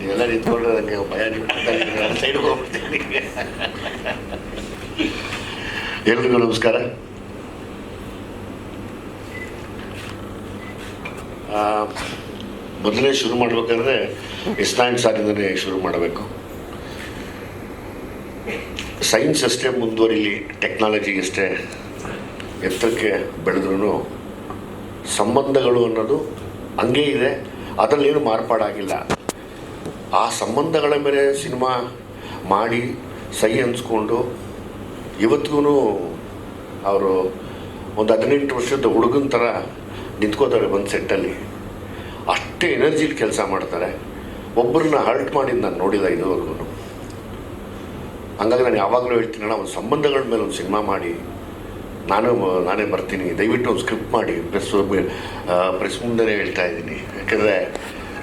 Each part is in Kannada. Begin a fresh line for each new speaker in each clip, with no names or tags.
ನೀವೆಲ್ಲ ನಿಂತ್ಕೊಂಡ್ರೆ ನನಗೆ ಭಯ ನಿಮ್ಮ ಸೈಡ್ ಹೋಗ್ಬಿಡ್ತೀನಿ. ಎಲ್ರಿಗೂ ನಮಸ್ಕಾರ. ಮೊದಲೇ ಶುರು ಮಾಡಬೇಕಾದ್ರೆ ಎಸ್9 ಸಾಲಿಂದನೇ ಶುರು ಮಾಡಬೇಕು. ಸೈನ್ಸ್ ಅಷ್ಟೇ ಮುಂದುವರಿಲಿ, ಟೆಕ್ನಾಲಜಿ ಅಷ್ಟೇ ಎತ್ತರಕ್ಕೆ ಬೆಳೆದ್ರೂ ಸಂಬಂಧಗಳು ಅನ್ನೋದು ಹಂಗೇ ಇದೆ, ಅದರಲ್ಲೇನು ಮಾರ್ಪಾಡಾಗಿಲ್ಲ. ಆ ಸಂಬಂಧಗಳ ಮೇಲೆ ಸಿನಿಮಾ ಮಾಡಿ ಸೈ ಅನ್ಸ್ಕೊಂಡು ಇವತ್ತಿಗೂ ಅವರು ಒಂದು 18 ವರ್ಷದ ಹುಡುಗನ ಥರ ನಿಂತ್ಕೋತಾರೆ ಒಂದು ಸೆಟ್ಟಲ್ಲಿ. ಅಷ್ಟೇ ಎನರ್ಜಿಲಿ ಕೆಲಸ ಮಾಡ್ತಾರೆ. ಒಬ್ಬರನ್ನ ಹರ್ಟ್ ಮಾಡಿದ್ದು ನಾನು ನೋಡಿಲ್ಲ ಇದುವರೆಗೂ. ಹಂಗಾಗಿ ನಾನು ಯಾವಾಗಲೂ ಹೇಳ್ತೀನಿ, ಒಂದು ಸಂಬಂಧಗಳ ಮೇಲೆ ಒಂದು ಸಿನಿಮಾ ಮಾಡಿ ನಾನೇ ಬರ್ತೀನಿ, ದಯವಿಟ್ಟು ಒಂದು ಸ್ಕ್ರಿಪ್ಟ್ ಮಾಡಿ ಪ್ರೆಸ್ ಮುಂದೆ ಹೇಳ್ತಾ ಇದ್ದೀನಿ. ಯಾಕೆಂದರೆ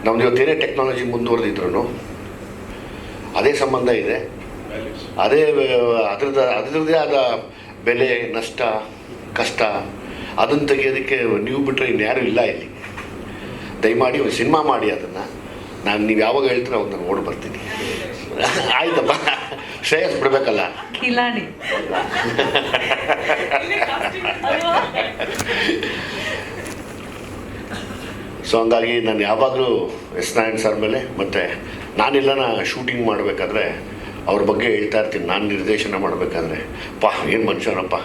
ನಮ್ದು ಇವತ್ತೇನೇ ಟೆಕ್ನಾಲಜಿ ಮುಂದುವರೆದಿದ್ರು ಅದೇ ಸಂಬಂಧ ಇದೆ, ಅದರದ್ದೇ ಆದ ಬೆಲೆ, ನಷ್ಟ, ಕಷ್ಟ, ಅದನ್ನು ತೆಗಿಯೋದಕ್ಕೆ ನೀವು ಬಿಟ್ಟರೆ ಇನ್ಯಾರೂ ಇಲ್ಲ ಇಲ್ಲಿ. ದಯಮಾಡಿ ಒಂದು ಸಿನಿಮಾ ಮಾಡಿ, ಅದನ್ನು ನೀವು ಯಾವಾಗ ಹೇಳ್ತೀರ ಅವಾಗ ನಾನು ಓಡಿ ಬರ್ತೀನಿ. ಆಯ್ತಪ್ಪ, ಶ್ರೇಯಸ್ ಬಿಡಬೇಕಲ್ಲ.
ಕಿಲಾಡಿ
ಸೊ ಹಂಗಾಗಿ ನಾನು ಯಾವಾಗಲೂ ಎಸ್9 ಸರ್ ಮೇಲೆ, ಮತ್ತು ನಾನೆಲ್ಲನ ಶೂಟಿಂಗ್ ಮಾಡಬೇಕಾದ್ರೆ ಅವ್ರ ಬಗ್ಗೆ ಹೇಳ್ತಾ ಇರ್ತೀನಿ. ನಾನು ನಿರ್ದೇಶನ ಮಾಡಬೇಕಾದ್ರೆ ಏನು ಮನುಷ್ಯನಪ್ಪ,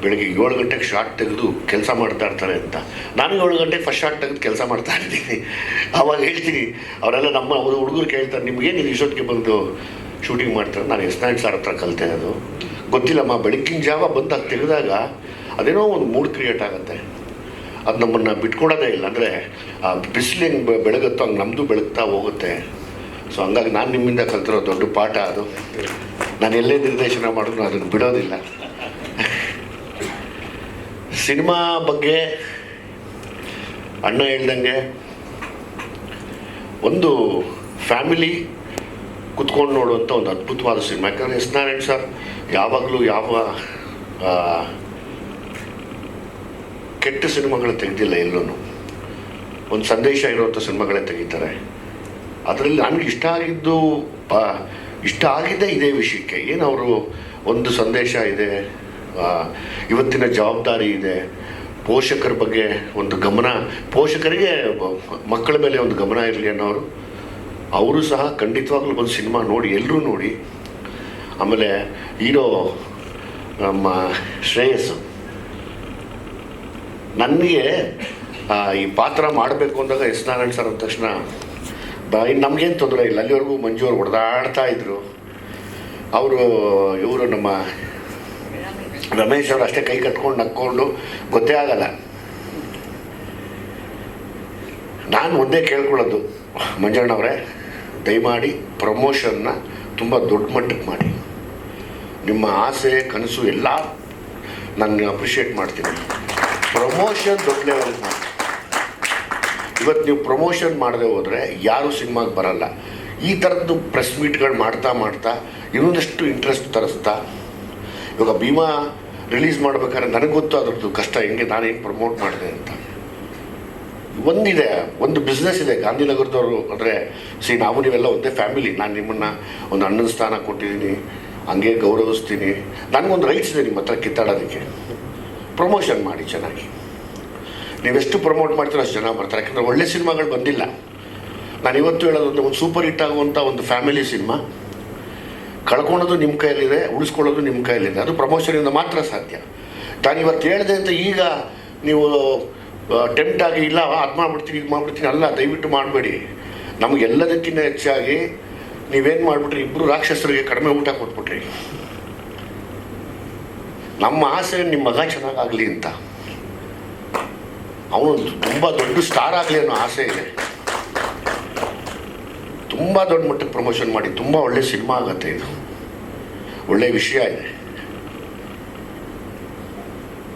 ಬೆಳಗ್ಗೆ 7 ಗಂಟೆಗೆ ಶಾರ್ಟ್ ತೆಗೆದು ಕೆಲಸ ಮಾಡ್ತಾ ಇರ್ತಾರೆ ಅಂತ. ನಾನು 7 ಗಂಟೆಗೆ ಫಸ್ಟ್ ಶಾರ್ಟ್ ತೆಗೆದು ಕೆಲಸ ಮಾಡ್ತಾ ಇರ್ತೀನಿ. ಆವಾಗ ಹೇಳ್ತೀನಿ, ಅವರೆಲ್ಲ ನಮ್ಮ ಹುಡುಗರು ಕೇಳ್ತಾರೆ, ನಿಮಗೇನು ಇದು ಇಷ್ಟೊತ್ತಿಗೆ ಬಂದು ಶೂಟಿಂಗ್ ಮಾಡ್ತಾರೆ? ನಾನು ಎಸ್9 ಸರ್ ಹತ್ರ ಕಲಿತೆ. ಅದು ಗೊತ್ತಿಲ್ಲಮ್ಮ, ಬೆಳಗ್ಗಿನ ಜಾವ ಬಂದು ಅದು ತೆಗೆದಾಗ ಅದೇನೋ ಒಂದು ಮೂಡ್ ಕ್ರಿಯೇಟ್ ಆಗುತ್ತೆ. ಅದು ನಮ್ಮನ್ನು ಬಿಟ್ಕೊಡೋದೇ ಇಲ್ಲ. ಅಂದರೆ ಆ ಬಿಸಿಲು ಹೆಂಗೆ ಬೆಳಗುತ್ತೋ ಹಂಗೆ ನಮ್ಮದು ಬೆಳಗ್ತಾ ಹೋಗುತ್ತೆ. ಸೊ ಹಂಗಾಗಿ ನಾನು ನಿಮ್ಮಿಂದ ಕಲ್ತಿರೋ ದೊಡ್ಡ ಪಾಠ ಅದು. ನಾನು ಎಲ್ಲೇ ನಿರ್ದೇಶನ ಮಾಡಿದ್ರು ಅದನ್ನು ಬಿಡೋದಿಲ್ಲ. ಸಿನಿಮಾ ಬಗ್ಗೆ ಅಣ್ಣ ಹೇಳ್ದಂಗೆ ಒಂದು ಫ್ಯಾಮಿಲಿ ಕುತ್ಕೊಂಡು ನೋಡುವಂಥ ಒಂದು ಅದ್ಭುತವಾದ ಸಿನಿಮಾ. ಯಾಕಂದರೆ ಎಸ್9 ಸರ್ ಯಾವಾಗಲೂ ಯಾವ ಕೆಟ್ಟ ಸಿನಿಮಾಗಳು ತೆಗೆದಿಲ್ಲ. ಎಲ್ಲೂ ಒಂದು ಸಂದೇಶ ಇರುವಂಥ ಸಿನಿಮಾಗಳೇ ತೆಗಿತಾರೆ. ಅದರಲ್ಲಿ ನನಗೆ ಇಷ್ಟ ಆಗಿದ್ದೇ ಇದೇ ವಿಷಯಕ್ಕೆ. ಏನು ಅವರು ಒಂದು ಸಂದೇಶ ಇದೆ, ಇವತ್ತಿನ ಜವಾಬ್ದಾರಿ ಇದೆ, ಪೋಷಕರ ಬಗ್ಗೆ ಒಂದು ಗಮನ, ಪೋಷಕರಿಗೆ ಮಕ್ಕಳ ಮೇಲೆ ಒಂದು ಗಮನ ಇರಲಿ ಅನ್ನೋರು. ಅವರು ಸಹ ಖಂಡಿತವಾಗ್ಲೂ ಒಂದು ಸಿನಿಮಾ ನೋಡಿ, ಎಲ್ಲರೂ ನೋಡಿ. ಆಮೇಲೆ ಹೀರೋ ನಮ್ಮ ಶ್ರೇಯಸ್ಸು, ನನಗೆ ಈ ಪಾತ್ರ ಮಾಡಬೇಕು ಅಂದಾಗ ಎಸ್9 ಸರ್ ಅಂದ ತಕ್ಷಣ ನಮಗೇನು ತೊಂದರೆ ಇಲ್ಲ. ಅಲ್ಲಿವರೆಗೂ ಮಂಜು ಅವ್ರು ಹೊಡೆದಾಡ್ತಾ ಇದ್ರು. ಇವರು ನಮ್ಮ ರಮೇಶ್ ಅವರು ಅಷ್ಟೇ ಕೈ ಕಟ್ಕೊಂಡು ನಕ್ಕೊಂಡು ಗೊತ್ತೇ ಆಗಲ್ಲ. ನಾನು ಒಂದೇ ಕೇಳ್ಕೊಳ್ಳೋದು, ಮಂಜಣ್ಣವರೇ ದಯಮಾಡಿ ಪ್ರಮೋಷನ್ನ ತುಂಬ ದೊಡ್ಡ ಮಟ್ಟಕ್ಕೆ ಮಾಡಿ. ನಿಮ್ಮ ಆಸೆ ಕನಸು ಎಲ್ಲ ನಾನು ಅಪ್ರಿಷಿಯೇಟ್ ಮಾಡ್ತೀನಿ. ಪ್ರಮೋಷನ್ ದೊಡ್ಡ ಲೆವೆಲ್ಗೆ ಮಾಡಿ. ಇವತ್ತು ನೀವು ಪ್ರಮೋಷನ್ ಮಾಡದೆ ಹೋದರೆ ಯಾರೂ ಸಿನಿಮಾಗೆ ಬರಲ್ಲ. ಈ ಥರದ್ದು ಪ್ರೆಸ್ ಮೀಟ್ಗಳು ಮಾಡ್ತಾ ಇನ್ನೊಂದಷ್ಟು ಇಂಟ್ರೆಸ್ಟ್ ತರಿಸ್ತಾ, ಇವಾಗ ಭೀಮಾ ರಿಲೀಸ್ ಮಾಡ್ಬೇಕಾದ್ರೆ ನನಗೆ ಗೊತ್ತು ಅದ್ರದ್ದು ಕಷ್ಟ, ಹೆಂಗೆ ನಾನೇನು ಪ್ರಮೋಟ್ ಮಾಡಿದೆ ಅಂತ. ಒಂದು ಬಿಸ್ನೆಸ್ ಇದೆ ಗಾಂಧಿನಗರದವರು. ಅಂದರೆ ನಾವು ನೀವೆಲ್ಲ ಒಂದೇ ಫ್ಯಾಮಿಲಿ. ನಾನು ನಿಮ್ಮನ್ನು ಒಂದು ಅಣ್ಣನ ಸ್ಥಾನ ಕೊಟ್ಟಿದ್ದೀನಿ, ಹಂಗೆ ಗೌರವಿಸ್ತೀನಿ. ನನಗೊಂದು ರೈಟ್ಸ್ ಇದೆ ನಿಮ್ಮ ಹತ್ರ ಕಿತ್ತಾಡೋದಕ್ಕೆ. ಪ್ರಮೋಷನ್ ಮಾಡಿ ಚೆನ್ನಾಗಿ. ನೀವೆಷ್ಟು ಪ್ರಮೋಟ್ ಮಾಡ್ತೀರೋ ಅಷ್ಟು ಜನ ಬರ್ತಾರೆ. ಯಾಕಂದರೆ ಒಳ್ಳೆ ಸಿನಿಮಾಗಳು ಬಂದಿಲ್ಲ. ನಾನು ಇವತ್ತು ಹೇಳೋದು, ಒಂದು ಸೂಪರ್ ಹಿಟ್ ಆಗುವಂಥ ಒಂದು ಫ್ಯಾಮಿಲಿ ಸಿನಿಮಾ ಕಳ್ಕೊಳ್ಳೋದು ನಿಮ್ಮ ಕೈಯಲ್ಲಿದೆ, ಉಳಿಸ್ಕೊಳ್ಳೋದು ನಿಮ್ಮ ಕೈಯಲ್ಲಿದೆ. ಅದು ಪ್ರಮೋಷನಿಂದ ಮಾತ್ರ ಸಾಧ್ಯ. ನಾನು ಇವತ್ತು ಹೇಳಿದೆ ಅಂತ ಈಗ ನೀವು ಟೆಂಪ್ಟ್ ಆಗಿ ಇಲ್ಲ ಅದು ಮಾಡ್ಬಿಡ್ತೀನಿ ಇದು ಮಾಡ್ಬಿಡ್ತೀನಿ ಅಲ್ಲ, ದಯವಿಟ್ಟು ಮಾಡಬೇಡಿ. ನಮಗೆಲ್ಲದಕ್ಕಿಂತ ಹೆಚ್ಚಾಗಿ ನೀವೇನು ಮಾಡಿಬಿಟ್ರಿ, ಇಬ್ಬರು ರಾಕ್ಷಸರಿಗೆ ಕಡಿಮೆ ಊಟ ಕೊಟ್ಬಿಟ್ರಿ. ನಮ್ಮ ಆಸೆ ನಿಮ್ಮ ಮಗ ಚೆನ್ನಾಗಾಗಲಿ ಅಂತ, ಅವನು ತುಂಬ ದೊಡ್ಡ ಸ್ಟಾರ್ ಆಗಲಿ ಅನ್ನೋ ಆಸೆ ಇದೆ. ತುಂಬ ದೊಡ್ಡ ಮಟ್ಟಕ್ಕೆ ಪ್ರಮೋಷನ್ ಮಾಡಿ, ತುಂಬ ಒಳ್ಳೆ ಸಿನಿಮಾ ಆಗುತ್ತೆ. ಇದು ಒಳ್ಳೆ ವಿಷಯ ಇದೆ.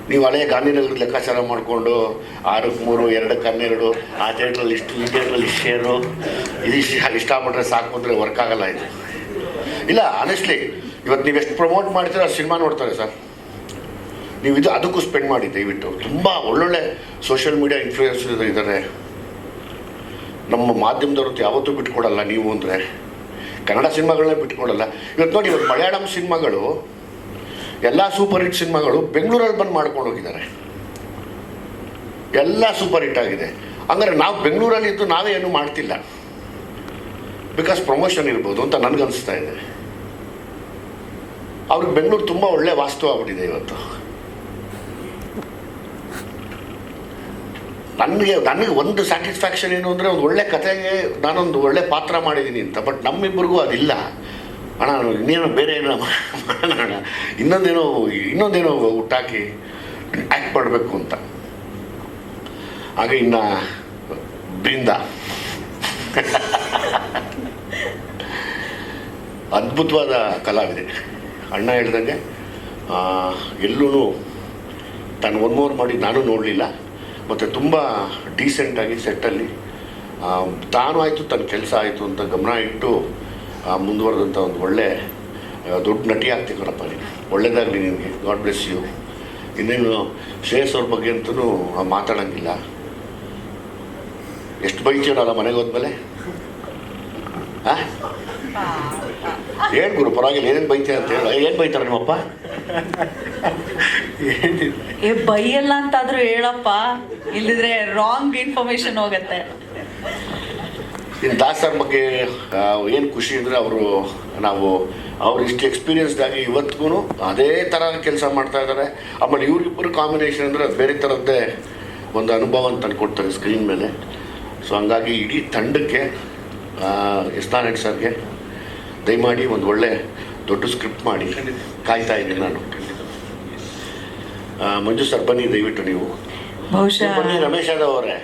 ನೀವು ಹಳೆಯ ಗಾಂಧಿನಗರದ ಲೆಕ್ಕಾಚಾರ ಮಾಡಿಕೊಂಡು 6ಕ್ಕೆ 3, 2ಕ್ಕೆ 12, ಆ ಥಿಯೇಟ್ರಲ್ಲಿ ಇಷ್ಟು, ಈ ಥಿಯೇಟ್ರಲ್ಲಿ ಇಷ್ಟು ಶೇರು, ಇದು ಇಷ್ಟಾಗ್ಬಿಟ್ರೆ ಸಾಕು ಅಂದರೆ ವರ್ಕ್ ಆಗಲ್ಲ ಇದು. ಇಲ್ಲ, ಆನೆಸ್ಟ್ಲಿ ಇವತ್ತು ನೀವು ಎಷ್ಟು ಪ್ರಮೋಟ್ ಮಾಡ್ತೀರೋ ಆ ಸಿನಿಮಾ ನೋಡ್ತಾರೆ ಸರ್. ನೀವು ಅದಕ್ಕೂ ಸ್ಪೆಂಡ್ ಮಾಡಿ ದಯವಿಟ್ಟು. ತುಂಬ ಒಳ್ಳೊಳ್ಳೆ ಸೋಷಿಯಲ್ ಮೀಡಿಯಾ ಇನ್ಫ್ಲೂಯೆನ್ಸರ್ ಇದ್ದಾರೆ. ನಮ್ಮ ಮಾಧ್ಯಮದವ್ರದ್ದು ಯಾವತ್ತೂ ಬಿಟ್ಕೊಡಲ್ಲ ನೀವು ಅಂದರೆ. ಕನ್ನಡ ಸಿನಿಮಾಗಳನ್ನೇ ಬಿಟ್ಕೊಡಲ್ಲ. ಇವತ್ತು ನೋಡಿ, ಇವತ್ತು ಮಲಯಾಳಂ ಸಿನಿಮಾಗಳು ಎಲ್ಲ ಸೂಪರ್ ಹಿಟ್ ಸಿನಿಮಾಗಳು ಬೆಂಗಳೂರಲ್ಲಿ ಬಂದು ಮಾಡ್ಕೊಂಡು ಹೋಗಿದ್ದಾರೆ. ಎಲ್ಲ ಸೂಪರ್ ಹಿಟ್ ಆಗಿದೆ. ಹಂಗಾರೆ ನಾವು ಬೆಂಗಳೂರಲ್ಲಿ ಇದ್ದು ನಾವೇ ಏನೂ ಮಾಡ್ತಿಲ್ಲ, ಬಿಕಾಸ್ ಪ್ರಮೋಷನ್ ಇರ್ಬೋದು ಅಂತ ನನಗನ್ನಿಸ್ತಾ ಇದೆ. ಅವ್ರಿಗೆ ಬೆಂಗಳೂರು ತುಂಬ ಒಳ್ಳೆ ವಾಸ್ತು ಆಗ್ಬಿಟ್ಟಿದೆ ಇವತ್ತು. ನನಗೆ ಒಂದು ಸ್ಯಾಟಿಸ್ಫ್ಯಾಕ್ಷನ್ ಏನು ಅಂದರೆ, ಒಂದು ಒಳ್ಳೆ ಕತೆಗೆ ನಾನೊಂದು ಒಳ್ಳೆ ಪಾತ್ರ ಮಾಡಿದ್ದೀನಿ ಅಂತ. ಬಟ್ ನಮ್ಮಿಬ್ಬರಿಗೂ ಅದಿಲ್ಲ. ಅಣ್ಣ ಇನ್ನೇನೋ ಬೇರೆ ಏನೋ ಮಾಡೋಣ, ಇನ್ನೊಂದೇನೋ ಹುಟ್ಟಾಕಿ ಆ್ಯಕ್ಟ್ ಮಾಡಬೇಕು ಅಂತ. ಹಾಗೆ ಇನ್ನು ಬೃಂದ ಅದ್ಭುತವಾದ ಕಲಾವಿದೆ. ಅಣ್ಣ ಹೇಳ್ದಂಗೆ ಎಲ್ಲೂ ತಾನು ಒನ್ ಮಾಡಿ ನಾನು ನೋಡಲಿಲ್ಲ. ಮತ್ತು ತುಂಬ ಡೀಸೆಂಟಾಗಿ ಸೆಟ್ಟಲ್ಲಿ ತಾನು ಆಯಿತು, ತನ್ನ ಕೆಲಸ ಆಯಿತು ಅಂತ ಗಮನ ಇಟ್ಟು ಮುಂದುವರೆದಂಥ ಒಂದು ಒಳ್ಳೆ ದೊಡ್ಡ ನಟಿ ಆಗ್ತೀವಿ ಕಣಪ್ಪ ನೀನು. ಒಳ್ಳೆಯದಾಗಲಿ ನಿನಗೆ, ಗಾಡ್ ಬ್ಲೆಸ್ ಯು. ಇನ್ನೇನು ಶ್ರೇಯಸ್ ಅವ್ರ ಬಗ್ಗೆ ಅಂತೂ ಮಾತಾಡೋಂಗಿಲ್ಲ. ಎಷ್ಟು ಬೈತೀರಲ್ಲ ಮನೆಗೆ ಹೋದ್ಮೇಲೆ. ಹಾಂ ಏನು ಗುರು, ಪರವಾಗಿಲ್ಲ, ಏನೇನು ಬೈತೀಯ ಅಂತ ಹೇಳಿ. ಏನು ಬೈತಾರೆ ನಿಮ್ಮಪ್ಪ?
ಬೈಯಲ್ಲ ಅಂತಾದ್ರೂ ಹೇಳಪ್ಪ, ಇಲ್ಲಿದ್ರೆ ರಾಂಗ್ ಇನ್ಫಾರ್ಮೇಶನ್ ಹೋಗುತ್ತೆ.
ಇನ್ನು ದಾಸರ ಬಗ್ಗೆ ಏನು ಖುಷಿ ಅಂದರೆ, ಅವ್ರು ಇಷ್ಟು ಎಕ್ಸ್ಪೀರಿಯನ್ಸ್ಡ್ ಆಗಿ ಇವತ್ತಿಗೂ ಅದೇ ಥರ ಕೆಲಸ ಮಾಡ್ತಾ ಇದ್ದಾರೆ. ಆಮೇಲೆ ಇವರಿಬ್ಬರು ಕಾಂಬಿನೇಷನ್ ಅಂದರೆ ಅದು ಬೇರೆ ಥರದ್ದೇ ಒಂದು ಅನುಭವ ಅಂತ ಕೊಡ್ತಾರೆ ಸ್ಕ್ರೀನ್ ಮೇಲೆ. ಸೊ ಹಂಗಾಗಿ ಇಡೀ ತಂಡಕ್ಕೆ, ಎಸ್ ನಾರಾಯಣ್ ಸರ್ಗೆ ದಯಮಾಡಿ ಒಂದು ಒಳ್ಳೆ ದೊಡ್ಡ ಸ್ಕ್ರಿಪ್ಟ್ ಮಾಡಿ ಕಾಯ್ತಾ ಇದ್ದೀನಿ ನಾನು. ಮಂಜು ಸರ್ ಬನ್ನಿ, ದಯವಿಟ್ಟು ನೀವು
ಬಹುಶಃ
ಬನ್ನಿ. ರಮೇಶ್ ಯಾದವ್ ಅವರೇ